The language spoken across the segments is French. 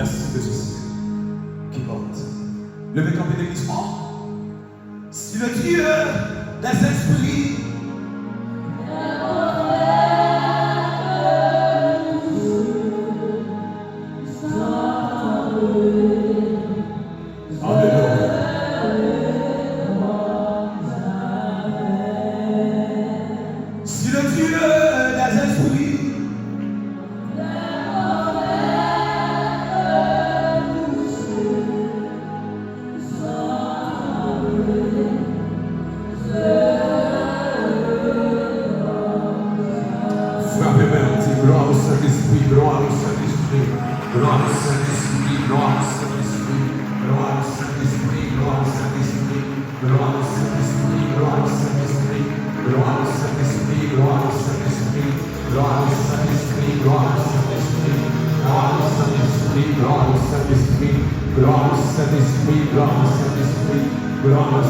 Merci de Jésus qui porte. Levez camper l'église. Si le Dieu des esprits gloire au Saint-Esprit, gloire au Saint-Esprit, gloire au Saint-Esprit, gloire au Saint-Esprit, gloire au Saint-Esprit, gloire au Saint-Esprit, gloire au Saint-Esprit, gloire au Saint-Esprit, gloire au Saint-Esprit, gloire au Saint-Esprit, gloire au Saint-Esprit, gloire au Saint-Esprit, gloire au Saint-Esprit, gloire au Saint-Esprit, gloire au Saint-Esprit, gloire au Saint-Esprit, gloire au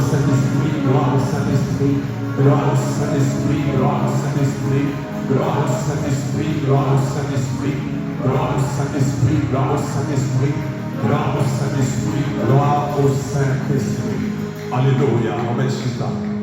Saint-Esprit, gloire au Saint-Esprit, gloire au Saint-Esprit, gloire au Saint-Esprit. Gloire au Saint-Esprit, gloire au Saint-Esprit, gloire au Saint-Esprit, gloire au Saint-Esprit, gloire au Saint-Esprit, gloire au Saint-Esprit. Alléluia, on met ça.